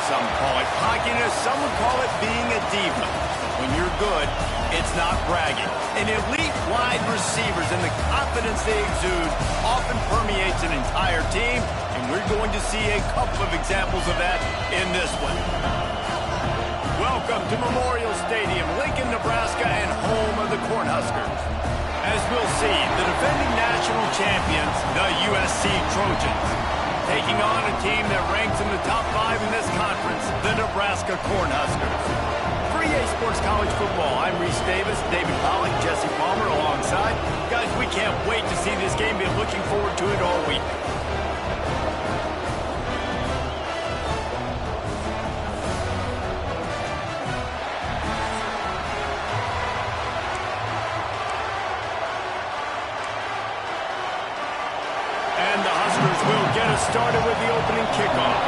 Some call it cockiness, some would call it being a diva. When you're good, it's not bragging. An elite wide receivers and the confidence they exude often permeates an entire team, and we're going to see a couple of examples of that in this one. Welcome to Memorial Stadium, Lincoln, Nebraska, and home of the Cornhuskers. As we'll see, the defending national champions, the USC Trojans, taking on a team that ranks in the top 5 in this conference, the Nebraska Cornhuskers. For EA Sports College Football, I'm Reese Davis, David Pollock, Jesse Palmer alongside. Guys, we can't wait to see this game. Been looking forward to it all week. And the Huskers will get us started with the opening kickoff.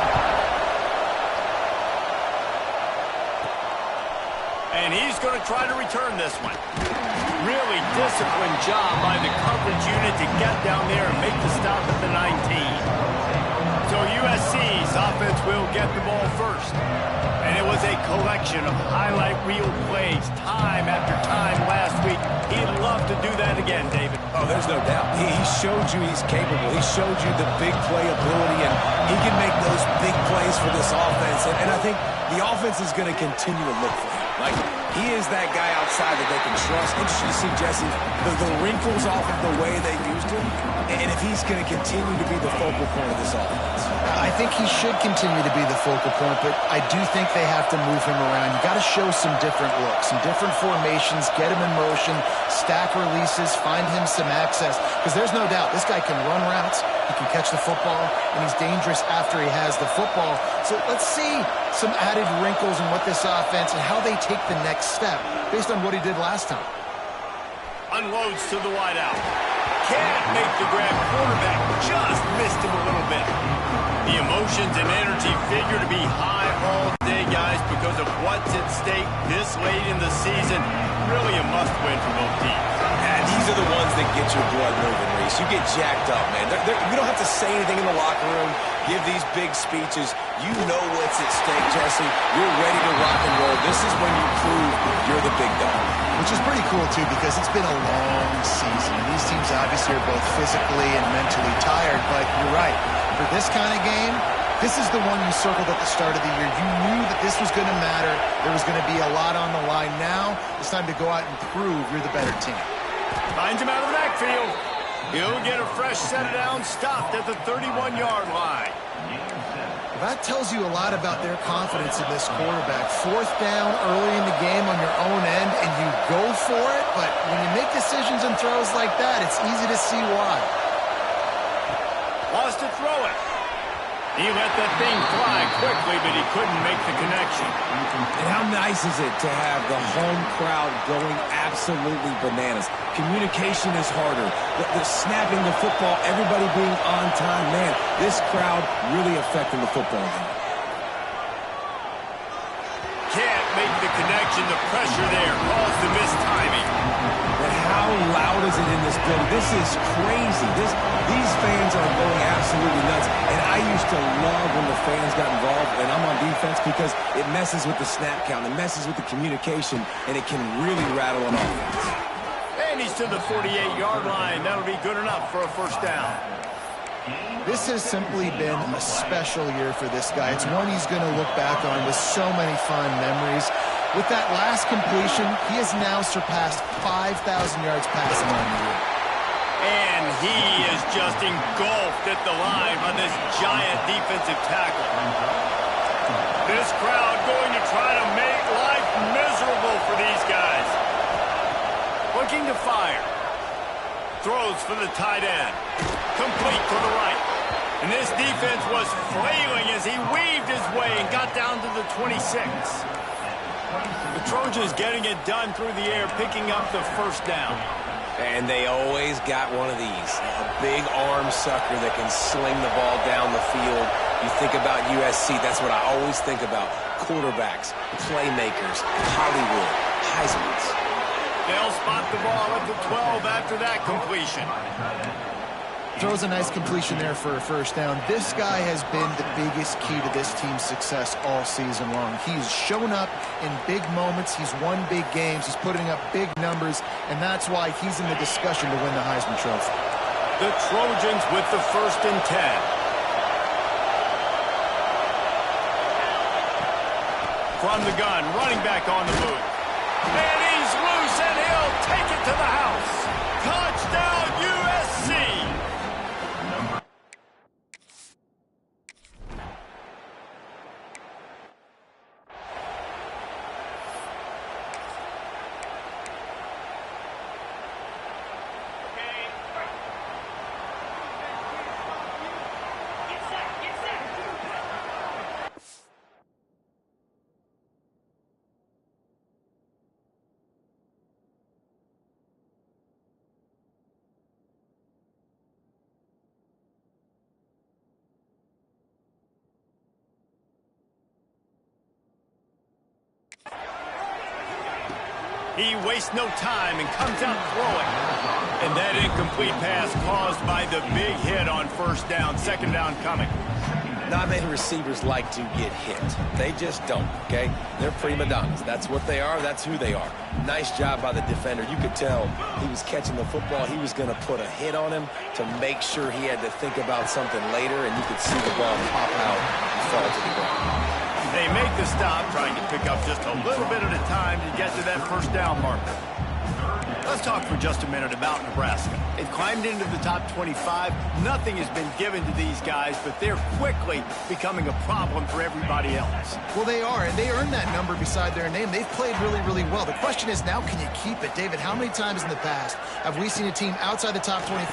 And he's going to try to return this one. Really disciplined job by the coverage unit to get down there and make the stop at the 19. So USC's offense will get the ball first. And it was a collection of highlight reel plays time after time last week. He'd love to do that again, David. Oh, there's no doubt. He showed you he's capable. He showed you the big play ability, and he can make those big plays for this offense. And I think the offense is going to continue to look for him. Like, he is that guy outside that they can trust. Interesting to see, Jesse, the wrinkles off of the way they used him, and if he's going to continue to be the focal point of this offense. I think he should continue to be the focal point, but I do think they have to move him around. You got to show some different looks, some different formations, get him in motion, stack releases, find him some access, because there's no doubt this guy can run routes, he can catch the football, and he's dangerous after he has the football. So let's see some added wrinkles in what this offense and how they take the next step based on what he did last time. Unloads to the wideout. Can't make the grab. Quarterback just missed him a little bit. The emotions and energy figure to be high all day, guys, because of what's at stake this late in the season. Really a must-win for both teams. And these are the ones that get your blood moving, Reese. You get jacked up, man. You don't have to say anything in the locker room, give these big speeches. You know what's at stake, Jesse. You're ready to rock and roll. This is when you prove you're the big dog. Which is pretty cool, too, because it's been a long season. These teams obviously are both physically and mentally tired, but you're right. For this kind of game, this is the one you circled at the start of the year. You knew that this was going to matter. There was going to be a lot on the line. Now it's time to go out and prove you're the better team. Finds him out of the backfield. He'll get a fresh set of down, stopped at the 31-yard line. That tells you a lot about their confidence in this quarterback. 4th down early in the game on your own end, and you go for it, but when you make decisions and throws like that, it's easy to see why. Wants to throw it. He let that thing fly quickly, but he couldn't make the connection. And how nice is it to have the home crowd going absolutely bananas? Communication is harder. The snapping the football, everybody being on time. Man, this crowd really affecting the football game. Can't make the connection. The pressure there caused the missed timing. But how loud is it in this building? This is crazy. These fans are going absolutely nuts. And I used to love when the fans got involved, and I'm on defense, because it messes with the snap count. It messes with the communication, and it can really rattle an offense. And he's to the 48-yard line. That'll be good enough for a first down. This has simply been a special year for this guy. It's one he's going to look back on with so many fond memories. With that last completion, he has now surpassed 5,000 yards passing on the year. And he is just engulfed at the line by this giant defensive tackle. This crowd going to try to make life miserable for these guys. Looking to fire. Throws for the tight end. Complete to the right. And this defense was flailing as he weaved his way and got down to the 26. The Trojans getting it done through the air, picking up the first down. And they always got one of these. A big arm sucker that can sling the ball down the field. You think about USC, that's what I always think about. Quarterbacks, playmakers, Hollywood, Heismans. They'll spot the ball at the 12 after that completion. Throws a nice completion there for a first down. This guy has been the biggest key to this team's success all season long. He's shown up in big moments. He's won big games. He's putting up big numbers, and that's why he's in the discussion to win the Heisman Trophy. The Trojans with the 1st and 10. From the gun, running back on the move. And he's loose, and he'll take it to the house. Touchdown, USC! He wastes no time and comes out throwing. And that incomplete pass caused by the big hit on 1st down. 2nd down coming. Not many receivers like to get hit. They just don't, okay? They're prima donnas. That's what they are. That's who they are. Nice job by the defender. You could tell he was catching the football. He was going to put a hit on him to make sure he had to think about something later, and you could see the ball pop out and fall to the ground. They make the stop, trying to pick up just a little bit at a time to get to that 1st down marker. Let's talk for just a minute about Nebraska. They've climbed into the top 25. Nothing has been given to these guys, but they're quickly becoming a problem for everybody else. Well, they are, and they earned that number beside their name. They've played really, really well. The question is now, can you keep it? David, how many times in the past have we seen a team outside the top 25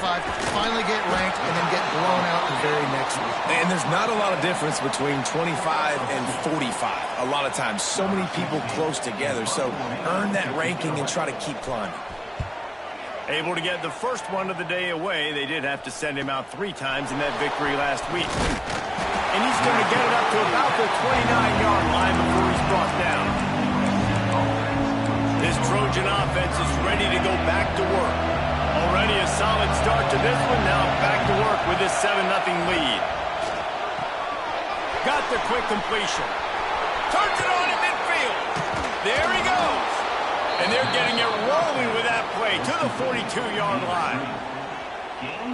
finally get ranked and then get blown out the very next week? And there's not a lot of difference between 25 and 45. A lot of times, so many people close together. So earn that ranking and try to keep climbing. Able to get the first one of the day away. They did have to send him out 3 times in that victory last week. And he's going to get it up to about the 29-yard line before he's brought down. This Trojan offense is ready to go back to work. Already a solid start to this one. Now back to work with this 7-0 lead. Got the quick completion. Turns it on in midfield. There he goes. And they're getting it rolling with that play to the 42-yard line.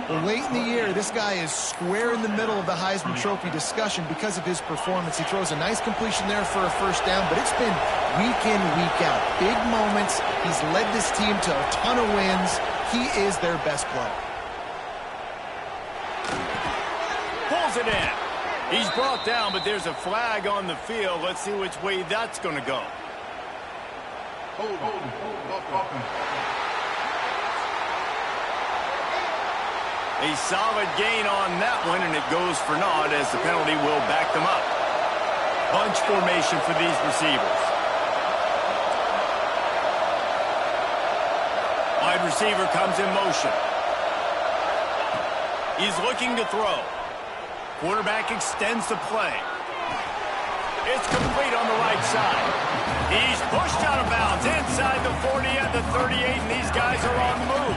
Well, late in the year, this guy is square in the middle of the Heisman Trophy discussion because of his performance. He throws a nice completion there for a 1st down, but it's been week in, week out. Big moments. He's led this team to a ton of wins. He is their best player. Pulls it in. He's brought down, but there's a flag on the field. Let's see which way that's going to go. A solid gain on that one, and it goes for naught as the penalty will back them up. Bunch formation for these receivers. Wide receiver comes in motion. He's looking to throw. Quarterback extends the play. It's complete on the right side. He's pushed out of bounds inside the 40 and the 38, and these guys are on the move.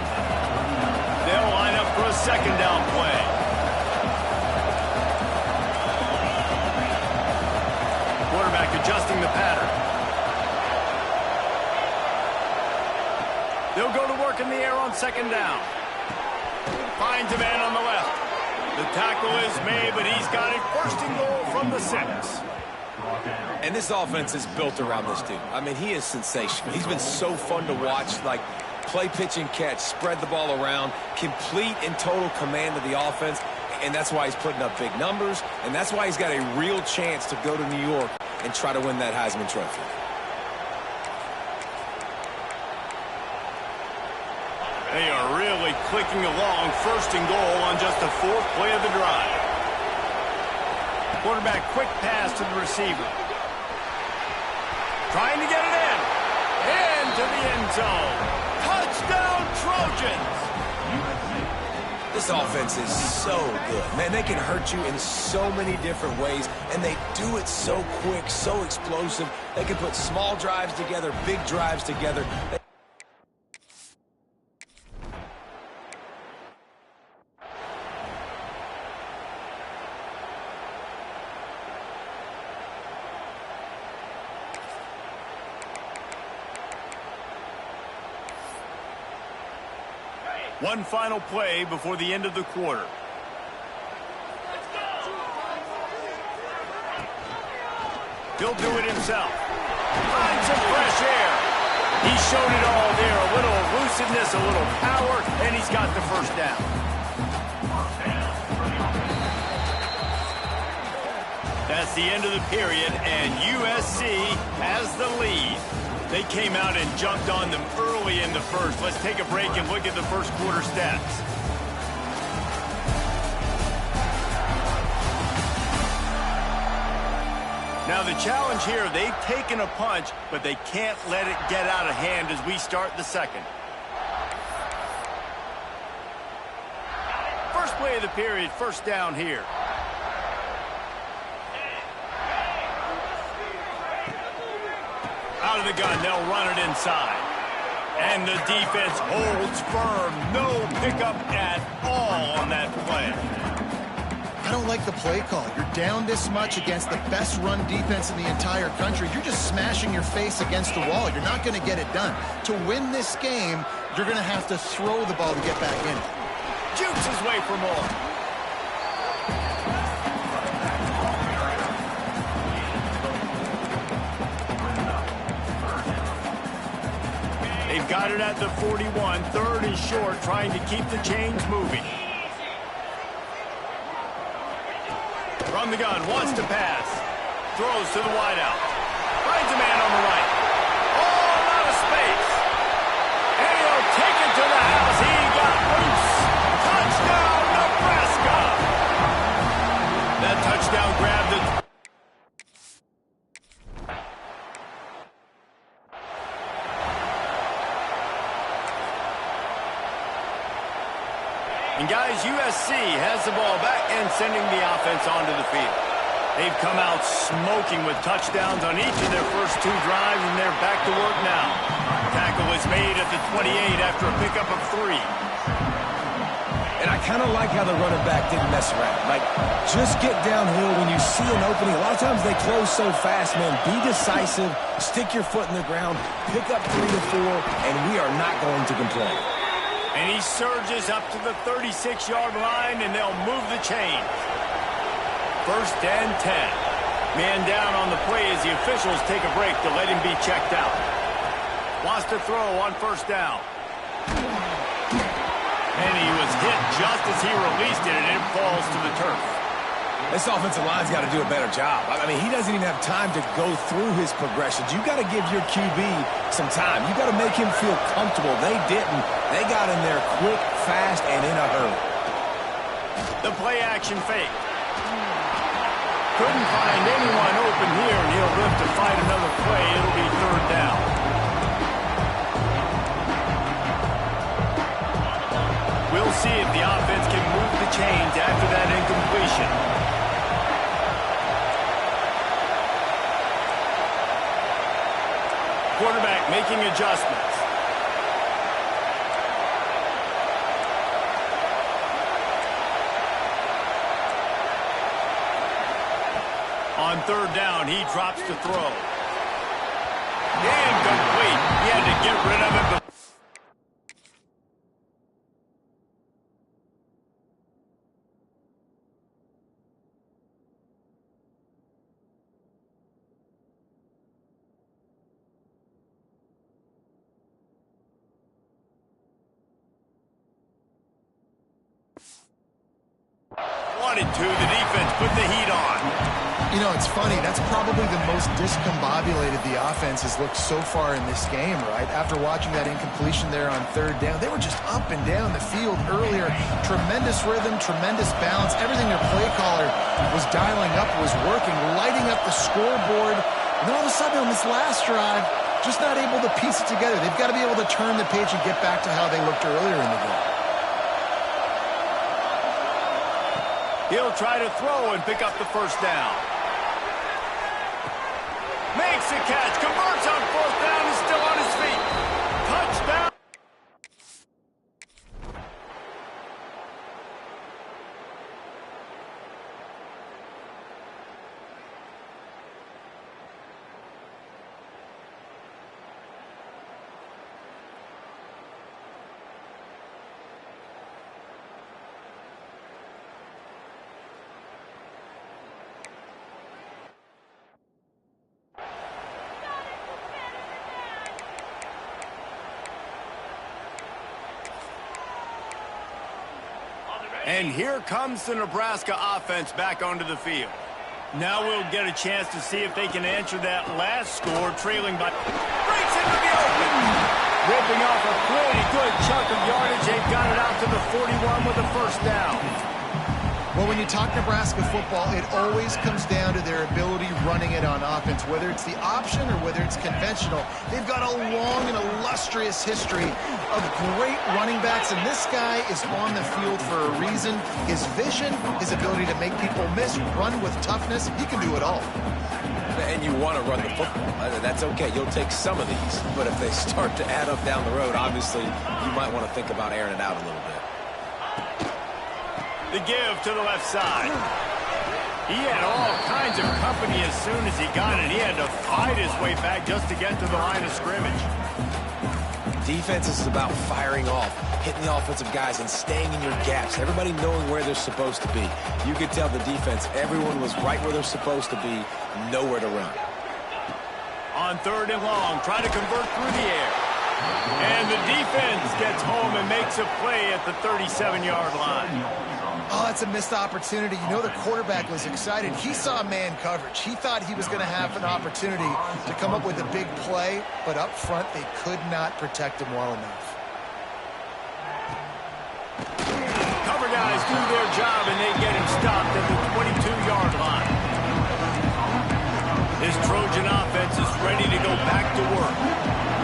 They'll line up for a 2nd down play. Quarterback adjusting the pattern. They'll go to work in the air on 2nd down. Finds a man on the left. The tackle is made, but he's got it 1st and goal from the 6. And this offense is built around this dude. I mean, he is sensational. He's been so fun to watch, like play, pitch, and catch, spread the ball around, complete and total command of the offense, and that's why he's putting up big numbers, and that's why he's got a real chance to go to New York and try to win that Heisman Trophy. They are really clicking along 1st and goal on just the 4th play of the drive. Quarterback quick pass to the receiver. Trying to get it in. Into the end zone. Touchdown, Trojans! This offense is so good. Man, they can hurt you in so many different ways, and they do it so quick, so explosive. They can put small drives together, big drives together. One final play before the end of the quarter. He'll do it himself. Find some fresh air. He showed it all there. A little elusiveness, a little power, and he's got the first down. That's the end of the period, and USC has the lead. They came out and jumped on them early in the first. Let's take a break and look at the first quarter stats. Now the challenge here, they've taken a punch, but they can't let it get out of hand as we start the second. First play of the period, first down here. Out of the gun, they'll run it inside. And the defense holds firm. No pickup at all on that play. I don't like the play call. You're down this much against the best run defense in the entire country. You're just smashing your face against the wall. You're not going to get it done. To win this game, you're going to have to throw the ball to get back in it. Jukes his way for more. They've got it at the 41. Third and short, trying to keep the chains moving. From the gun, wants to pass. Throws to the wideout. Finds a man on the right. All out of space. And he'll take it to the house. He got loose. Touchdown, Nebraska. That touchdown grabbed the... And guys, USC has the ball back and sending the offense onto the field. They've come out smoking with touchdowns on each of their first two drives, and they're back to work now. Tackle is made at the 28 after a pickup of 3. And I kind of like how the running back didn't mess around. Like, just get downhill when you see an opening. A lot of times they close so fast, man. Be decisive, stick your foot in the ground, pick up 3 to 4, and we are not going to complain. And he surges up to the 36-yard line, and they'll move the chains. First and 10. Man down on the play as the officials take a break to let him be checked out. Wants to throw on first down. And he was hit just as he released it, and it falls to the turf. This offensive line's got to do a better job. I mean, he doesn't even have time to go through his progressions. You got to give your QB some time. You got to make him feel comfortable. They didn't. They got in there quick, fast, and in a hurry. The play action fake. Couldn't find anyone open here, and he'll live to fight another play. It'll be third down. We'll see if the offense can move the chains after that incompletion. Quarterback making adjustments. On third down, he drops to throw. Incomplete. He had to get rid of it. Wanted to. The defense put the heat on. You know, it's funny. That's probably the most discombobulated the offense has looked so far in this game, right? After watching that incompletion there on third down, they were just up and down the field earlier. Tremendous rhythm, tremendous balance. Everything their play caller was dialing up was working, lighting up the scoreboard. And then all of a sudden on this last drive, just not able to piece it together. They've got to be able to turn the page and get back to how they looked earlier in the game. He'll try to throw and pick up the first down. Makes a catch, converts on fourth down, is still on his feet. Touchdown. And here comes the Nebraska offense back onto the field. Now we'll get a chance to see if they can answer that last score, trailing by... Breaks into the open! Ripping off a pretty good chunk of yardage. They've got it out to the 41 with a first down. Well, when you talk Nebraska football, it always comes down to their ability running it on offense. Whether it's the option or whether it's conventional, they've got a long and illustrious history of great running backs, and this guy is on the field for a reason. His vision, his ability to make people miss, run with toughness, he can do it all. And you want to run the football. That's okay. You'll take some of these. But if they start to add up down the road, obviously, you might want to think about airing it out a little bit. The give to the left side. He had all kinds of company as soon as he got it. He had to fight his way back just to get to the line of scrimmage. Defense is about firing off, hitting the offensive guys, and staying in your gaps. Everybody knowing where they're supposed to be. You could tell the defense, everyone was right where they're supposed to be, nowhere to run. On 3rd and long, try to convert through the air. And the defense gets home and makes a play at the 37-yard line. Oh, that's a missed opportunity. You know the quarterback was excited. He saw man coverage. He thought he was going to have an opportunity to come up with a big play, but up front they could not protect him well enough. Cover guys do their job, and they get him stopped at the 22-yard line. This Trojan offense is ready to go back to work.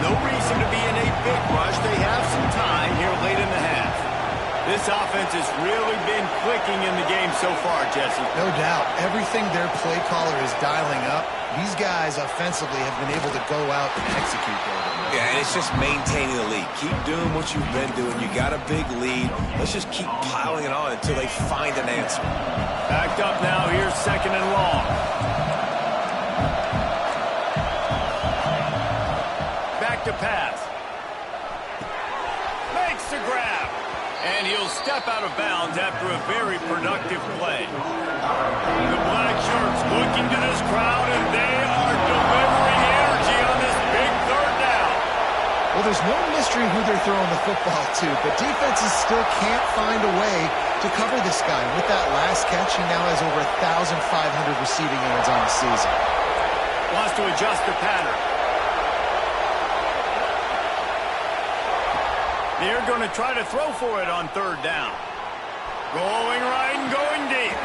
No reason to be in a big rush. They have some time here late in the half. This offense has really been clicking in the game so far, Jesse. No doubt. Everything their play caller is dialing up, these guys offensively have been able to go out and execute there. Yeah, and it's just maintaining the lead. Keep doing what you've been doing. You got a big lead. Let's just keep piling it on until they find an answer. Backed up now. Here's 2nd and long. Back to pass. Makes the grab. And he'll step out of bounds after a very productive play. The Black Shirts looking to this crowd, and they are delivering energy on this big 3rd down. Well, there's no mystery who they're throwing the football to, but defenses still can't find a way to cover this guy. With that last catch, he now has over 1,500 receiving yards on the season. Wants to adjust the pattern. They're going to try to throw for it on 3rd down. Going right and going deep.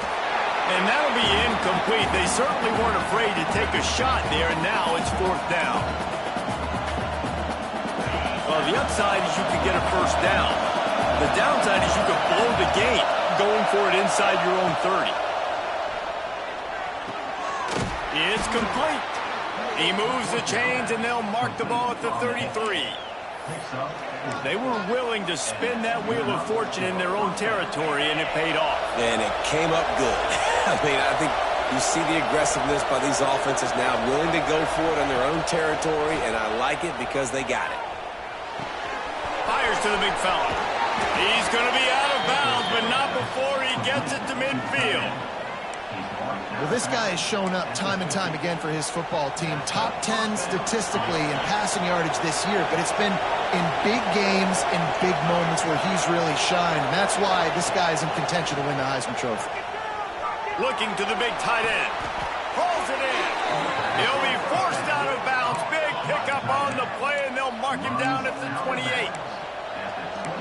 And that'll be incomplete. They certainly weren't afraid to take a shot there, and now it's 4th down. Well, the upside is you could get a first down. The downside is you could blow the game going for it inside your own 30. It's complete. He moves the chains, and they'll mark the ball at the 33. They were willing to spin that wheel of fortune in their own territory, and it paid off. And it came up good. I mean, I think you see the aggressiveness by these offenses now, willing to go for it on their own territory, and I like it because they got it. Fires to the big fella. He's going to be out of bounds, but not before he gets it to midfield. Well, this guy has shown up time and time again for his football team. Top 10 statistically in passing yardage this year, but it's been in big games, in big moments where he's really shined. And that's why this guy is in contention to win the Heisman Trophy. Looking to the big tight end. Pulls it in. He'll be forced out of bounds. Big pickup on the play, and they'll mark him down at the 28.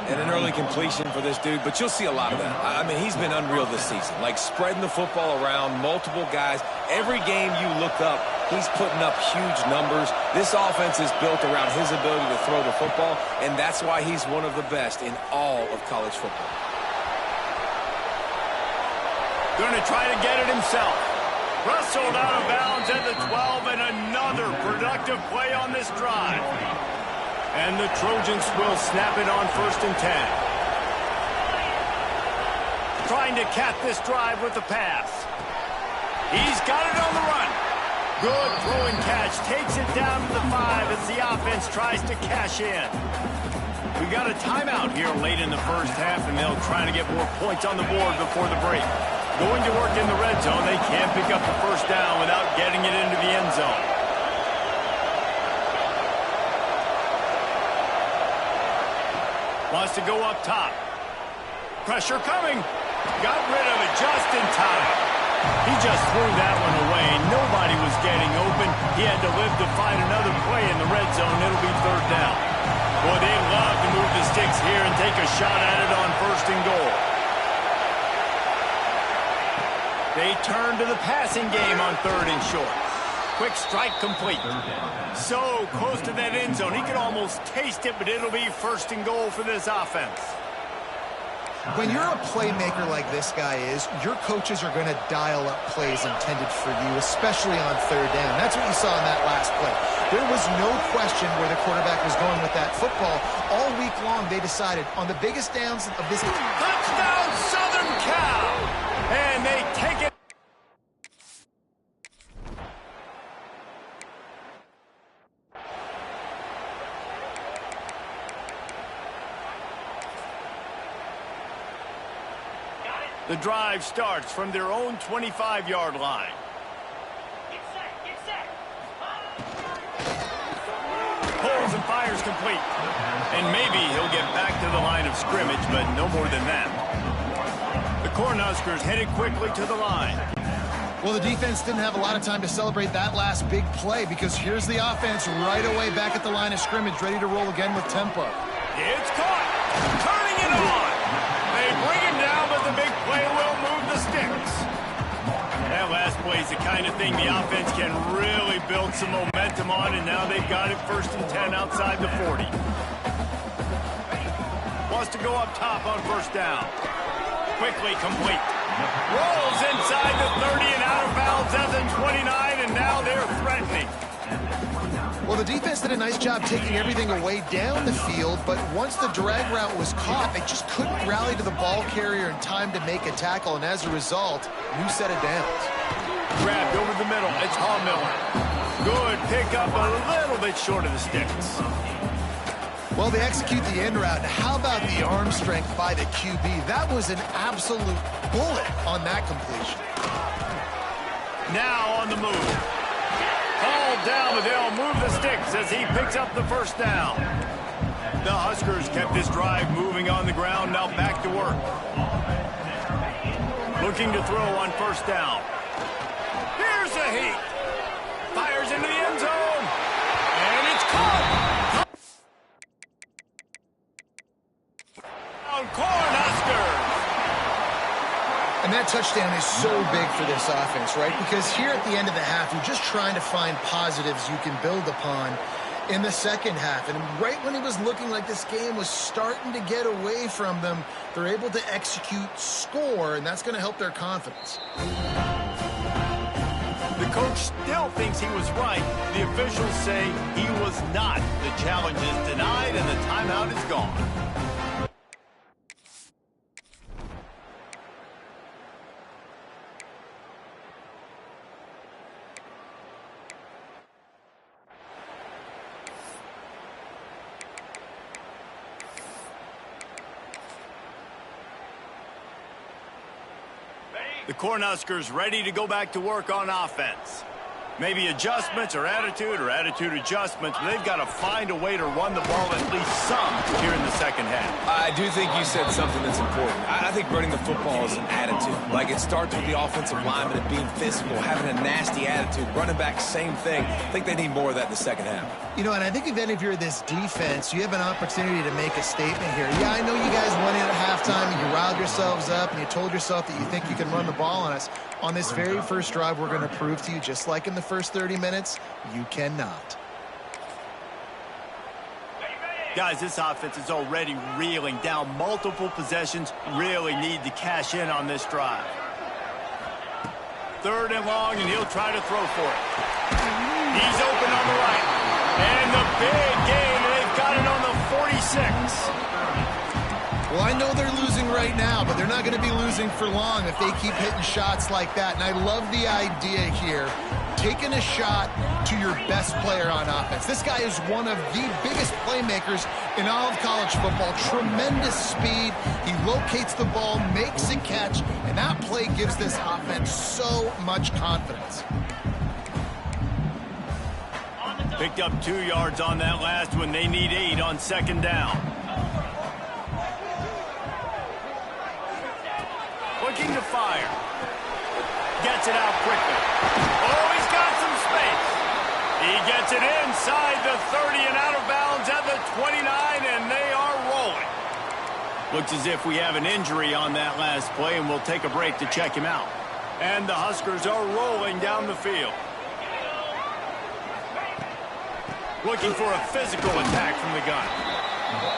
And an early completion for this dude, but you'll see a lot of that. I mean, he's been unreal this season, like spreading the football around, multiple guys. Every game you look up, he's putting up huge numbers. This offense is built around his ability to throw the football, and that's why he's one of the best in all of college football. Going to try to get it himself. Wrestled out of bounds at the 12, and another productive play on this drive. And the Trojans will snap it on 1st and 10. Trying to cap this drive with the pass. He's got it on the run. Good throw and catch. Takes it down to the 5 as the offense tries to cash in. We got a timeout here late in the first half, and they'll try to get more points on the board before the break. Going to work in the red zone. They can't pick up the first down without getting it into the end zone. Wants to go up top. Pressure coming. Got rid of it just in time. He just threw that one away. Nobody was getting open. He had to live to find another play in the red zone. It'll be third down. Boy, they love to move the sticks here and take a shot at it on first and goal. They turn to the passing game on third and short. Quick strike complete. So close to that end zone. He could almost taste it, but it'll be first and goal for this offense. When you're a playmaker like this guy is, your coaches are going to dial up plays intended for you, especially on third down. That's what you saw in that last play. There was no question where the quarterback was going with that football. All week long, they decided on the biggest downs of this. Touchdown, Southern Cal! And they take it. The drive starts from their own 25-yard line. Get set. Pulls and fires complete. And maybe he'll get back to the line of scrimmage, but no more than that. The Cornhuskers headed quickly to the line. Well, the defense didn't have a lot of time to celebrate that last big play because here's the offense right away back at the line of scrimmage, ready to roll again with tempo. It's caught. Turning it on. They bring him down, but the big play will move the sticks. That last play is the kind of thing the offense can really build some momentum on, and now they've got it first and 10 outside the 40. Wants to go up top on first down. Quickly complete. Rolls inside the 30 and out of bounds at the 29, and now they're threatening. Well, the defense did a nice job taking everything away down the field, but once the drag route was caught, they just couldn't rally to the ball carrier in time to make a tackle, and as a result, new set of downs. Grabbed over the middle. It's Hall Miller. Good pickup, a little bit short of the sticks. Well, they execute the end route. Now, how about the arm strength by the QB? That was an absolute bullet on that completion. Now on the move. Hauled down, but they'll move the sticks as he picks up the first down. The Huskers kept this drive moving on the ground, now back to work. Looking to throw on first down. Here's a heat. Fires into the end zone. And it's caught. Cornhuskers. And that touchdown is so big for this offense, right? Because here at the end of the half, you're just trying to find positives you can build upon in the second half. And right when it was looking like this game was starting to get away from them, they're able to execute, score, and that's going to help their confidence. The coach still thinks he was right. The officials say he was not. The challenge is denied, and the timeout is gone. The Cornhuskers ready to go back to work on offense. Maybe adjustments or attitude adjustments, but they've got to find a way to run the ball at least some here in the second half. I do think you said something that's important. I think running the football is an attitude. Like, it starts with the offensive lineman and being physical, having a nasty attitude. Running back, same thing. I think they need more of that in the second half. You know, and I think then if you're this defense, you have an opportunity to make a statement here. Yeah, I know you guys went in at halftime and you riled yourselves up and you told yourself that you think you can run the ball on us. On this very first drive, we're going to prove to you, just like in the first 30 minutes, you cannot. Guys, this offense is already reeling down multiple possessions. Really need to cash in on this drive. Third and long, and he'll try to throw for it. He's open on the right. And the big game, and they've got it on the 46. Well, I know they're losing right now, but they're not going to be losing for long if they keep hitting shots like that. And I love the idea here, taking a shot to your best player on offense. This guy is one of the biggest playmakers in all of college football. Tremendous speed. He locates the ball, makes a catch, and that play gives this offense so much confidence. Picked up 2 yards on that last one. They need 8 on second down. looking to fire. Gets it out quickly. Oh, he's got some space. He gets it inside the 30 and out of bounds at the 29, and they are rolling. Looks as if we have an injury on that last play, and we'll take a break to check him out. And the Huskers are rolling down the field. Looking for a physical attack from the gun.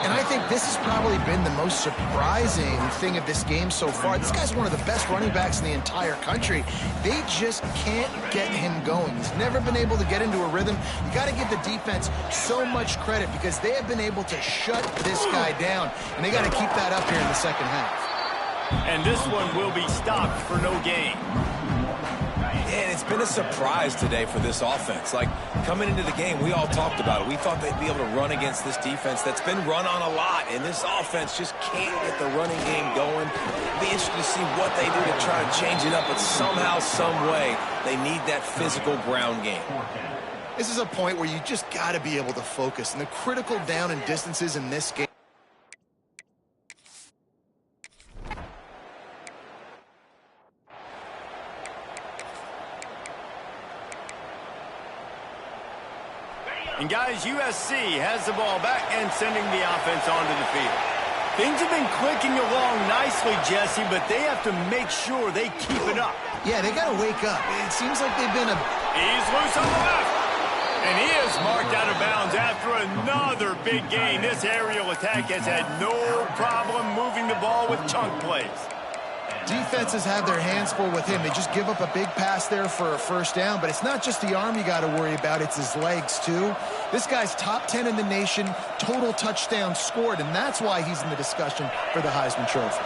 And I think this has probably been the most surprising thing of this game so far. This guy's one of the best running backs in the entire country. They just can't get him going. He's never been able to get into a rhythm. You got to give the defense so much credit because they have been able to shut this guy down, and they got to keep that up here in the second half. And this one will be stopped for no gain. And it's been a surprise today for this offense. Like, coming into the game, we all talked about it. We thought they'd be able to run against this defense that's been run on a lot, and this offense just can't get the running game going. It'll be interesting to see what they do to try to change it up, but somehow, some way, they need that physical ground game. This is a point where you just got to be able to focus, and the critical down and distances in this game. And guys, USC has the ball back and sending the offense onto the field. Things have been clicking along nicely, Jesse, but they have to make sure they keep it up. Yeah, they got to wake up. It seems like they've been He's loose on the left. And he is marked out of bounds after another big gain. This aerial attack has had no problem moving the ball with chunk plays. Defenses have their hands full with him. They just give up a big pass there for a first down, but it's not just the arm you got to worry about, it's his legs too. This guy's top 10 in the nation, total touchdowns scored, and that's why he's in the discussion for the Heisman Trophy.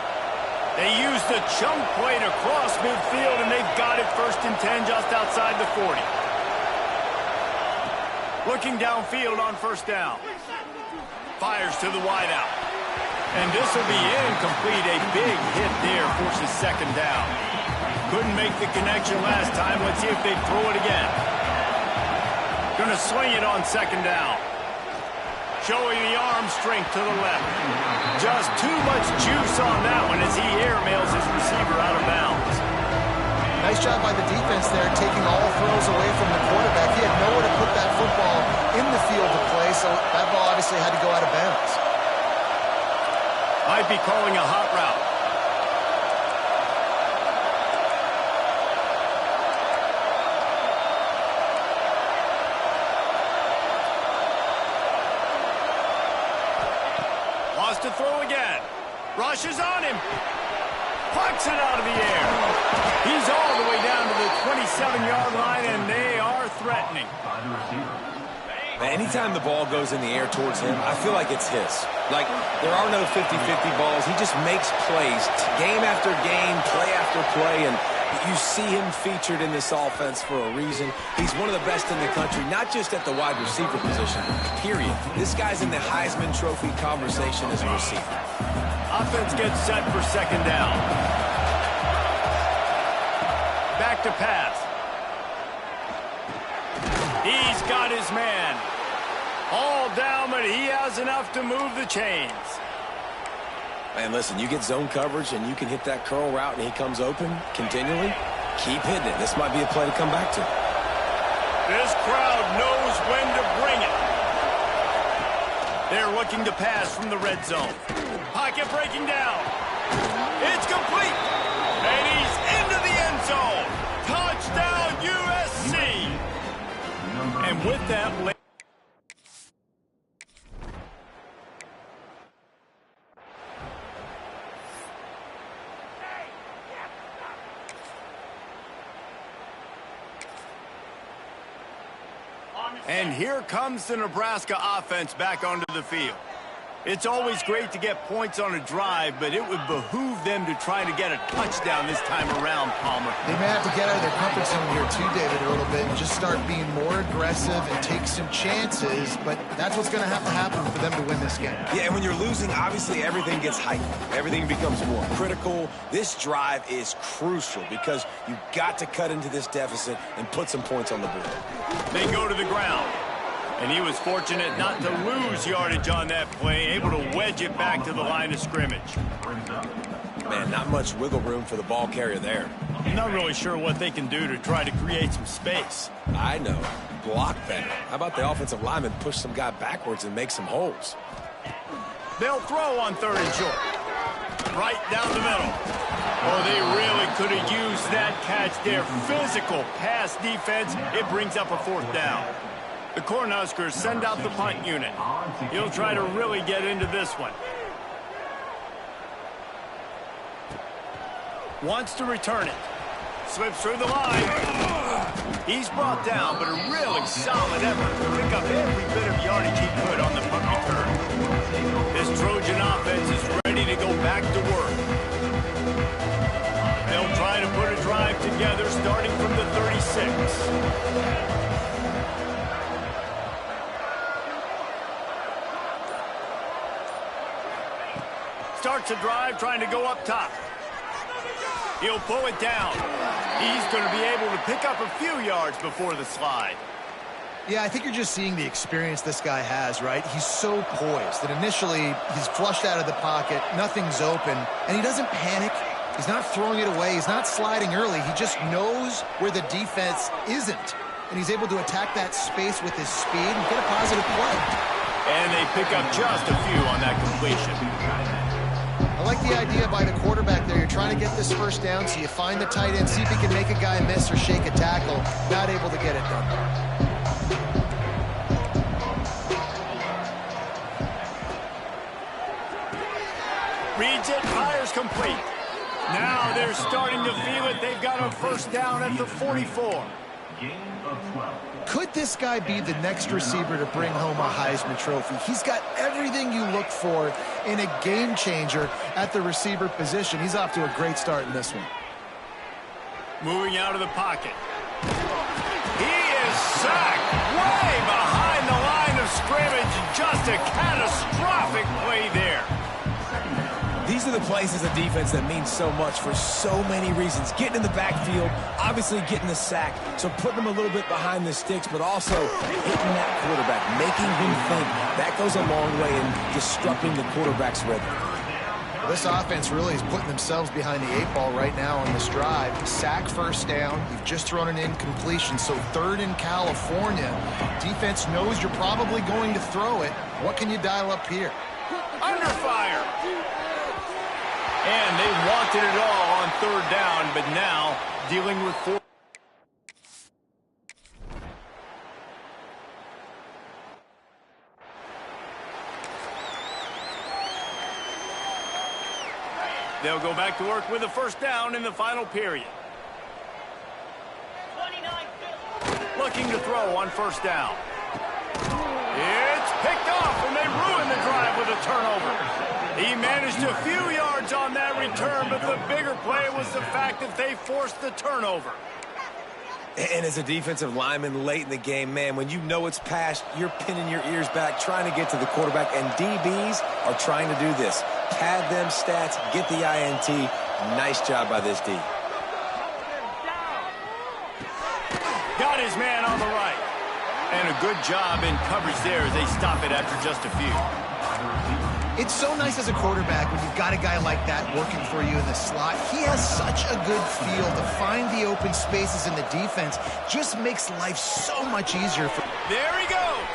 They used the chunk play to cross midfield, and they've got it 1st and 10 just outside the 40. Looking downfield on 1st down. Fires to the wideout. And this will be incomplete. A big hit there forces 2nd down. Couldn't make the connection last time. Let's see if they throw it again. Gonna swing it on 2nd down. Showing the arm strength to the left. Just too much juice on that one as he airmails his receiver out of bounds. Nice job by the defense there, taking all throws away from the quarterback. He had nowhere to put that football in the field to play, so that ball obviously had to go out of bounds. Might be calling a hot route. Lost to throw again. Rushes on him. Plucks it out of the air. He's all the way down to the 27-yard line, and they are threatening. Anytime the ball goes in the air towards him, I feel like it's his. Like, there are no 50-50 balls. He just makes plays, game after game, play after play, and you see him featured in this offense for a reason. He's one of the best in the country, not just at the wide receiver position, period. This guy's in the Heisman Trophy conversation as a receiver. Offense gets set for 2nd down. Back to pass. He's got his man. All down, but he has enough to move the chains. Man, listen, you get zone coverage and you can hit that curl route and he comes open continually. Keep hitting it. This might be a play to come back to. This crowd knows when to bring it. They're looking to pass from the red zone. Pocket breaking down. It's complete. And he's into the end zone. Touchdown, USC. And with that... And here comes the Nebraska offense back onto the field. It's always great to get points on a drive, but it would behoove them to try to get a touchdown this time around, Palmer. They may have to get out of their comfort zone here too, David, a little bit and just start being more aggressive and take some chances, but that's what's going to have to happen for them to win this game. Yeah, and when you're losing, obviously everything gets heightened. Everything becomes more critical. This drive is crucial because you've got to cut into this deficit and put some points on the board. They go to the ground. And he was fortunate not to lose yardage on that play, able to wedge it back to the line of scrimmage. Man, not much wiggle room for the ball carrier there. I'm not really sure what they can do to try to create some space. I know. Block better. How about the offensive lineman push some guy backwards and make some holes? They'll throw on 3rd and short. Right down the middle. Oh, they really could have used that catch there. Physical pass defense. It brings up a 4th down. The Cornhuskers send out the punt unit. He'll try to really get into this one. Wants to return it. Slips through the line. He's brought down, but a really solid effort to pick up every bit of yardage he could on the punt return. This Trojan offense is ready to go back to work. They'll try to put a drive together starting from the 36. Starts a drive trying to go up top. He'll pull it down. He's going to be able to pick up a few yards before the slide. Yeah, I think you're just seeing the experience this guy has, right? He's so poised that initially he's flushed out of the pocket, nothing's open, and he doesn't panic. He's not throwing it away. He's not sliding early. He just knows where the defense isn't, and he's able to attack that space with his speed and get a positive play. And they pick up just a few on that completion. I like the idea by the quarterback there. You're trying to get this 1st down, so you find the tight end, see if he can make a guy miss or shake a tackle. Not able to get it done. Reads it, fires complete. Now they're starting to feel it. They've got a 1st down at the 44. Could this guy be the next receiver to bring home a Heisman Trophy? He's got everything you look for in a game changer at the receiver position. He's off to a great start in this one. Moving out of the pocket. He is sacked way behind the line of scrimmage. Just a catastrophic play there. These are the plays as a defense that mean so much for so many reasons. Getting in the backfield, obviously getting the sack, so putting them a little bit behind the sticks, but also hitting that quarterback, making him think. That goes a long way in disrupting the quarterback's rhythm. Well, this offense really is putting themselves behind the 8 ball right now on this drive. Sack 1st down. You've just thrown an incompletion, so 3rd in California. Defense knows you're probably going to throw it. What can you dial up here? Under fire. And they wanted it all on 3rd down, but now dealing with 4. They'll go back to work with a 1st down in the final period. 29. Looking to throw on 1st down. It's picked off, and they ruin the drive with a turnover. He managed a few yards on that return, but the bigger play was the fact that they forced the turnover. And as a defensive lineman late in the game, man, when you know it's past, you're pinning your ears back, trying to get to the quarterback, and DBs are trying to do this. Pad them stats, get the INT. Nice job by this D. Got his man on the right. And a good job in coverage there as they stop it after just a few. It's so nice as a quarterback when you've got a guy like that working for you in the slot. He has such a good feel to find the open spaces in the defense. Just makes life so much easier. There he goes.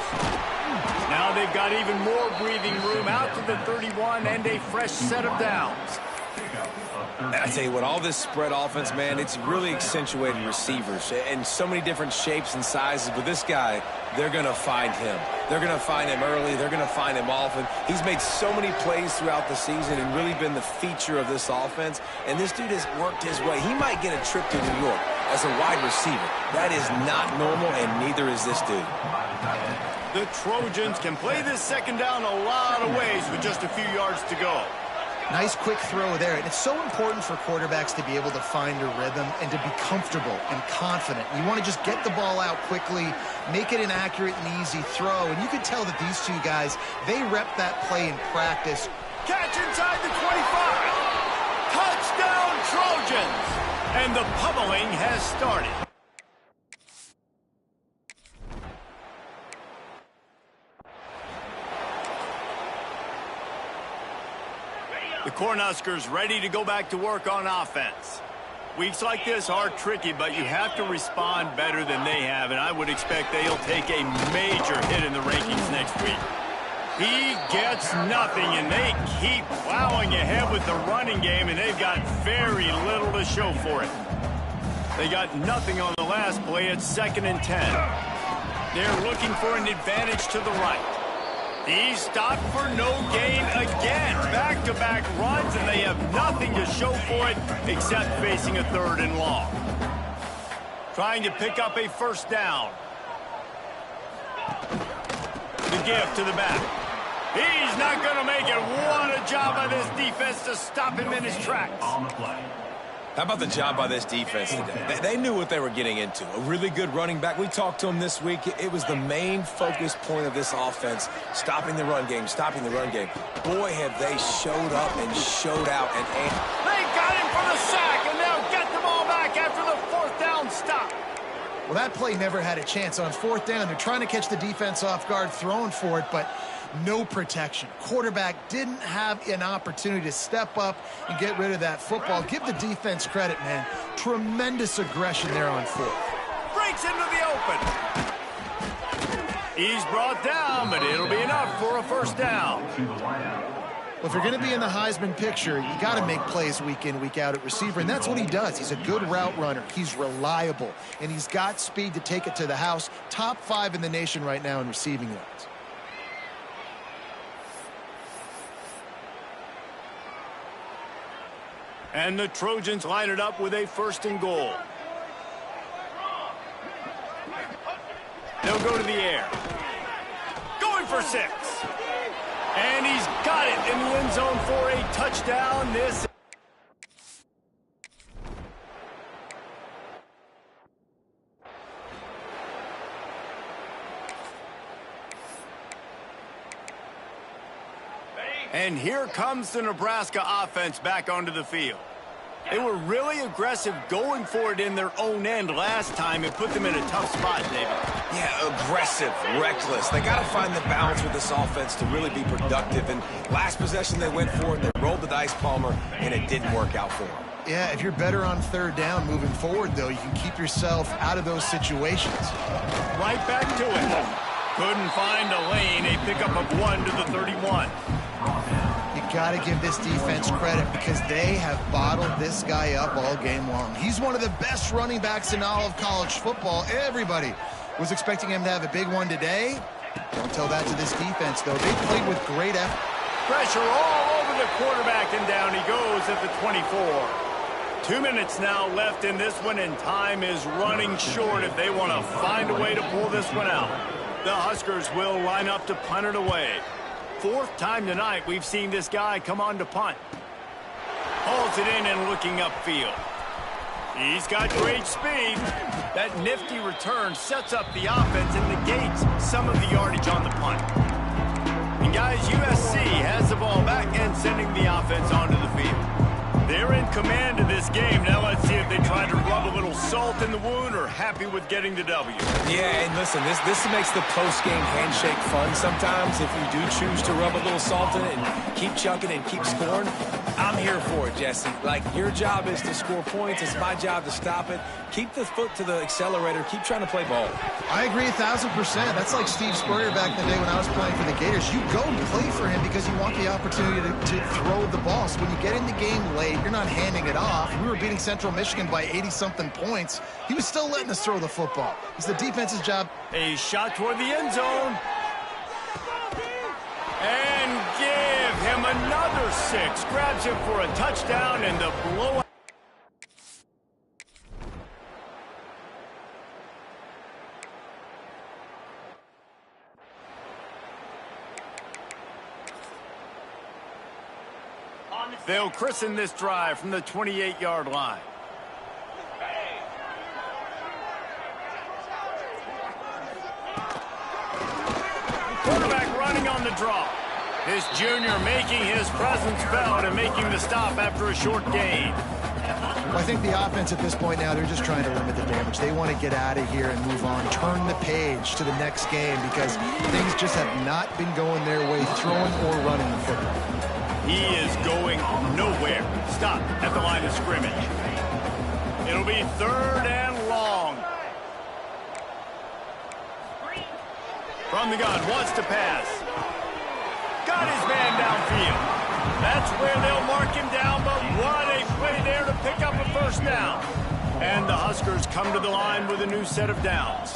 Now they've got even more breathing room out to the 31 and a fresh set of downs. I tell you what, all this spread offense, man, it's really accentuated receivers and so many different shapes and sizes. But this guy, they're going to find him. They're going to find him early. They're going to find him often. He's made so many plays throughout the season and really been the feature of this offense. And this dude has worked his way. He might get a trip to New York as a wide receiver. That is not normal, and neither is this dude. The Trojans can play this 2nd down a lot of ways with just a few yards to go. Nice quick throw there. And it's so important for quarterbacks to be able to find a rhythm and to be comfortable and confident. You want to just get the ball out quickly, make it an accurate and easy throw. And you can tell that these two guys, they rep that play in practice. Catch inside the 25. Touchdown Trojans. And the pummeling has started. The Cornhuskers ready to go back to work on offense. Weeks like this are tricky, but you have to respond better than they have, and I would expect they'll take a major hit in the rankings next week. He gets nothing, and they keep plowing ahead with the running game, and they've got very little to show for it. They got nothing on the last play. It's 2nd and 10. They're looking for an advantage to the right. He's stopped for no gain again. Back-to-back runs, and they have nothing to show for it except facing a 3rd and long. Trying to pick up a 1st down. The give to the back. He's not going to make it. What a job by this defense to stop him in his tracks. How about the job by this defense today? They knew what they were getting into. A really good running back. We talked to him this week. It was the main focus point of this offense, stopping the run game, stopping the run game. Boy, have they showed up and showed out. And they got him for the sack, and they'll get the ball back after the 4th down stop. Well, that play never had a chance. On 4th down, they're trying to catch the defense off guard, throwing for it, but no protection. Quarterback didn't have an opportunity to step up and get rid of that football. Give the defense credit, man. Tremendous aggression there on 4th. Breaks into the open. He's brought down, but it'll be enough for a 1st down. Well, if you're going to be in the Heisman picture, you got to make plays week in, week out at receiver, and that's what he does. He's a good route runner. He's reliable, and he's got speed to take it to the house. Top 5 in the nation right now in receiving yards. And the Trojans line it up with a 1st and goal. They'll go to the air. Going for 6. And he's got it in the end zone for a touchdown. And here comes the Nebraska offense back onto the field. They were really aggressive going for it in their own end last time and put them in a tough spot, David. yeah, aggressive, reckless. They got to find the balance with this offense to really be productive. And last possession they went for it, they rolled the dice, Palmer, and it didn't work out for them. Yeah, if you're better on 3rd down moving forward, though, you can keep yourself out of those situations. Right back to it. Couldn't find a lane. A pickup of 1 to the 31. You got to give this defense credit because they have bottled this guy up all game long. He's one of the best running backs in all of college football. Everybody was expecting him to have a big one today. Don't tell that to this defense, though. They played with great effort. Pressure all over the quarterback, and down he goes at the 24. 2 minutes now left in this one, and time is running short if they want to find a way to pull this one out. The Huskers will line up to punt it away. 4th time tonight we've seen this guy come on to punt. Hauls it in and looking upfield. He's got great speed. That nifty return sets up the offense and negates some of the yardage on the punt. And guys, USC has the ball back and sending the offense onto the field. They're in command of this game. Now let's see if they try to rub a little salt in the wound or happy with getting the W. Yeah, and listen, this makes the post-game handshake fun sometimes. If you do choose to rub a little salt in it and keep chucking and keep scoring, I'm here for it, Jesse. Like, your job is to score points. It's my job to stop it. Keep the foot to the accelerator. Keep trying to play ball. I agree 1,000%. That's like Steve Spurrier back in the day when I was playing for the Gators. You go and play for him because you want the opportunity to throw the ball. So when you get in the game late, you're not handing it off. We were beating Central Michigan by 80-something points. He was still letting us throw the football. It's the defense's job. A shot toward the end zone. And give him another 6. Grabs him for a touchdown and the blowout. They'll christen this drive from the 28-yard line. Quarterback running on the draw. This junior making his presence felt and making the stop after a short gain. Well, I think the offense at this point now, they're just trying to limit the damage. They want to get out of here and move on, turn the page to the next game because things just have not been going their way, throwing or running the football. He is going nowhere. Stop at the line of scrimmage. It'll be 3rd and long. From the gun, wants to pass. Got his man downfield. That's where they'll mark him down, but what a play there to pick up a 1st down. And the Huskers come to the line with a new set of downs.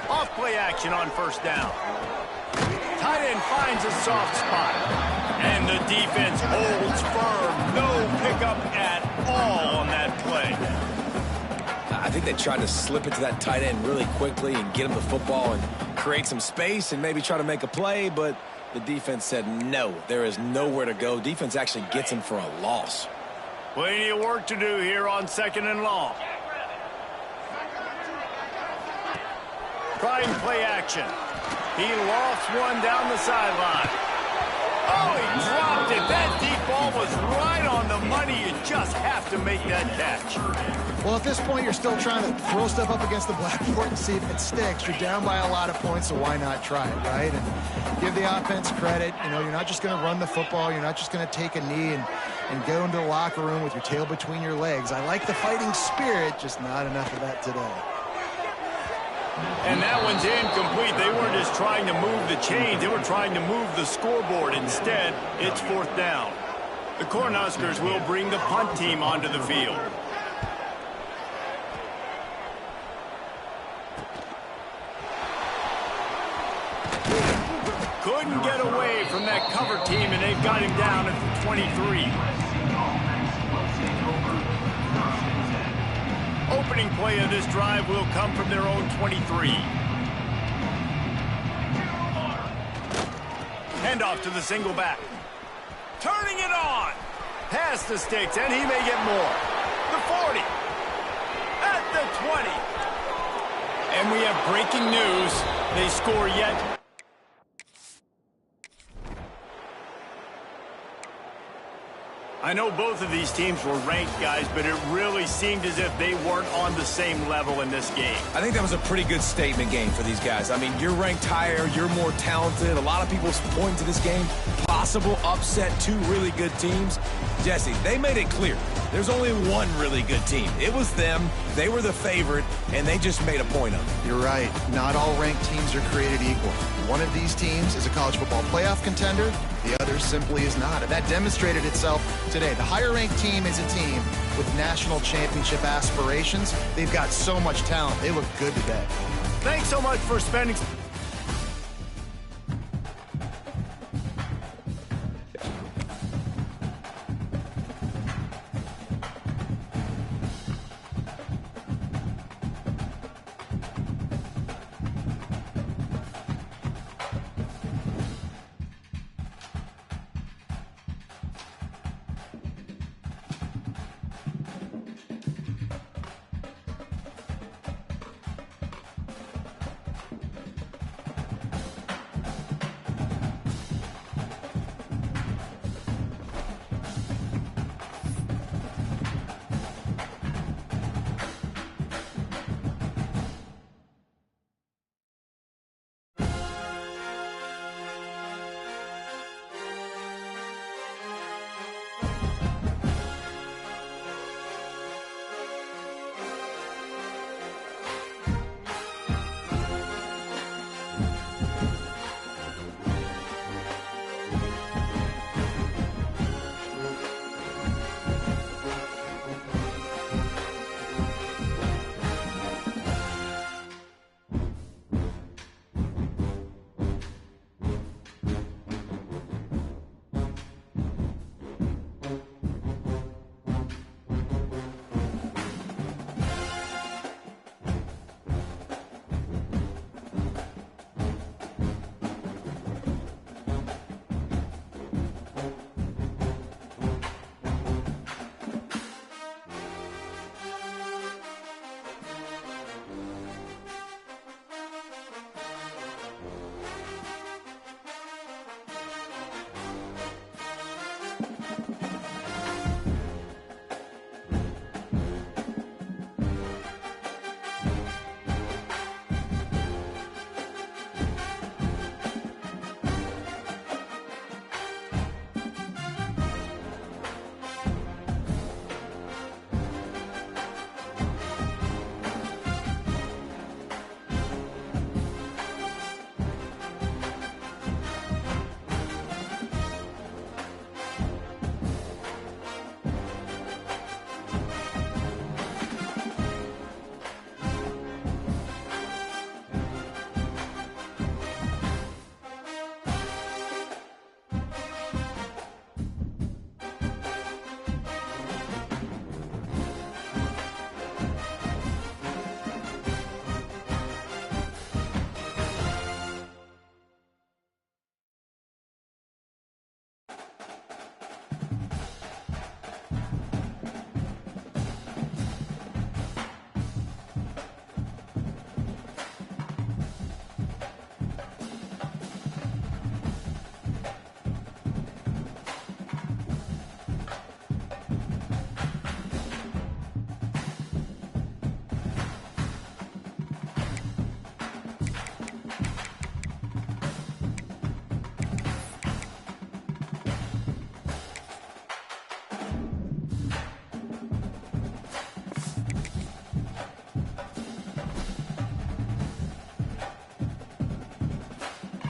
Off play action on 1st down. Tight end finds a soft spot. And the defense holds firm. No pickup at all on that play. I think they tried to slip it to that tight end really quickly and get him the football and create some space and maybe try to make a play, but the defense said no. There is nowhere to go. Defense actually gets him for a loss. Plenty of work to do here on 2nd and long. Trying play action. He lost one down the sideline. Oh, he dropped it. That deep ball was right on the money. You just have to make that catch. Well, at this point, you're still trying to throw stuff up against the blackboard and see if it sticks. You're down by a lot of points, so why not try it, right? And give the offense credit. You know, you're not just going to run the football. You're not just going to take a knee and go into the locker room with your tail between your legs. I like the fighting spirit, just not enough of that today. And that one's incomplete. They weren't just trying to move the chains. They were trying to move the scoreboard. Instead, it's 4th down. The Cornhuskers will bring the punt team onto the field. Couldn't get away from that cover team, and they've got him down at the 23. Opening play of this drive will come from their own 23. Handoff to the single back. Turning it on. Past the sticks, and he may get more. The 40. At the 20. And we have breaking news. They score yet. I know both of these teams were ranked, guys, but it really seemed as if they weren't on the same level in this game. I think that was a pretty good statement game for these guys. I mean, you're ranked higher, you're more talented. A lot of people point to this game. Possible upset, 2 really good teams. Jesse, they made it clear. There's only one really good team. It was them. They were the favorite, and they just made a point of it. You're right. Not all ranked teams are created equal. One of these teams is a college football playoff contender. The other simply is not. And that demonstrated itself today. The higher-ranked team is a team with national championship aspirations. They've got so much talent. They look good today. Thanks so much for spending